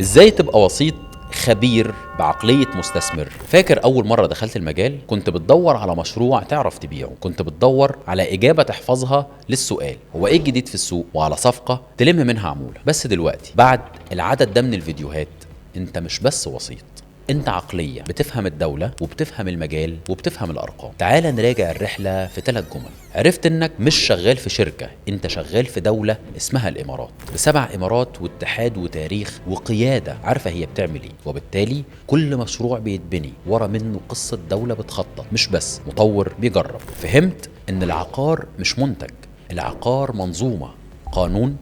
ازاي تبقى وسيط خبير بعقلية مستثمر؟ فاكر أول مرة دخلت المجال كنت بتدور على مشروع تعرف تبيعه، كنت بتدور على إجابة تحفظها للسؤال هو إيه الجديد في السوق، وعلى صفقة تلم منها عمولة. بس دلوقتي بعد العدد ده من الفيديوهات أنت مش بس وسيط، انت عقلية بتفهم الدولة وبتفهم المجال وبتفهم الارقام. تعال نراجع الرحلة في 3 جمل. عرفت انك مش شغال في شركة، انت شغال في دولة اسمها الامارات، ب7 امارات واتحاد وتاريخ وقيادة عارفة هي بتعمل ايه، وبالتالي كل مشروع بيتبني ورا منه قصة دولة بتخطط، مش بس مطور بيجرب. فهمت ان العقار مش منتج، العقار منظومة، قانون،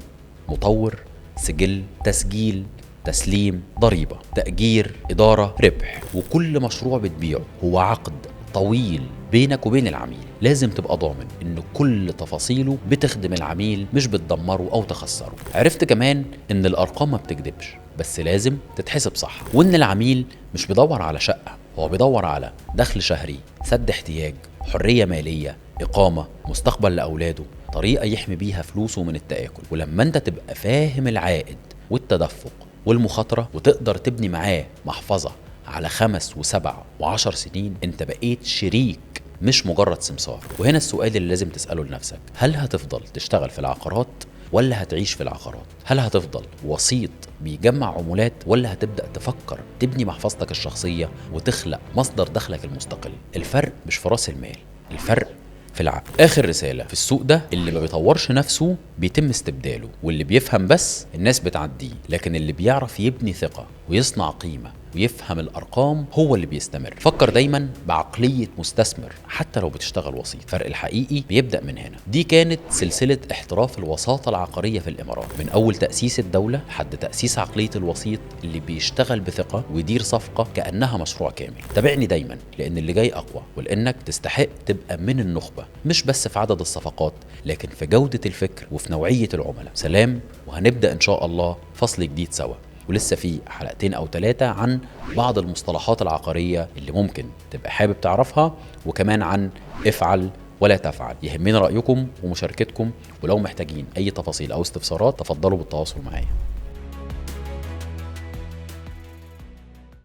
مطور، سجل، تسجيل، تسليم، ضريبة، تأجير، إدارة، ربح. وكل مشروع بتبيعه هو عقد طويل بينك وبين العميل. لازم تبقى ضامن ان كل تفاصيله بتخدم العميل مش بتدمره او تخسره. عرفت كمان ان الارقام ما بتكذبش، بس لازم تتحسب صح، وان العميل مش بيدور على شقة، هو بيدور على دخل شهري، سد احتياج، حرية مالية، إقامة، مستقبل لأولاده، طريقة يحمي بيها فلوسه من التآكل. ولما انت تبقى فاهم العائد والتدفق والمخاطرة وتقدر تبني معاه محفظة على 5 و7 و10 سنين، انت بقيت شريك مش مجرد سمسار. وهنا السؤال اللي لازم تسأله لنفسك، هل هتفضل تشتغل في العقارات ولا هتعيش في العقارات؟ هل هتفضل وسيط بيجمع عمولات ولا هتبدأ تفكر تبني محفظتك الشخصية وتخلق مصدر دخلك المستقل؟ الفرق مش في راس المال، الفرق في العقل. اخر رسالة، في السوق ده اللي ما بيطورش نفسه بيتم استبداله، واللي بيفهم بس الناس بتعديه، لكن اللي بيعرف يبني ثقة ويصنع قيمة ويفهم الارقام هو اللي بيستمر. فكر دايما بعقلية مستثمر حتى لو بتشتغل وسيط، الفرق الحقيقي بيبدأ من هنا. دي كانت سلسلة احتراف الوساطة العقارية في الامارات، من اول تأسيس الدولة لحد تأسيس عقلية الوسيط اللي بيشتغل بثقة ويدير صفقة كأنها مشروع كامل. تابعني دايما، لان اللي جاي اقوى، ولانك تستحق تبقى من النخبة، مش بس في عدد الصفقات لكن في جودة الفكر وفي نوعية العملاء. سلام، وهنبدأ ان شاء الله فصل جديد سوا، ولسه في 2 أو 3 عن بعض المصطلحات العقارية اللي ممكن تبقى حابب تعرفها، وكمان عن افعل ولا تفعل. يهمنا رأيكم ومشاركتكم، ولو محتاجين أي تفاصيل أو استفسارات تفضلوا بالتواصل معايا.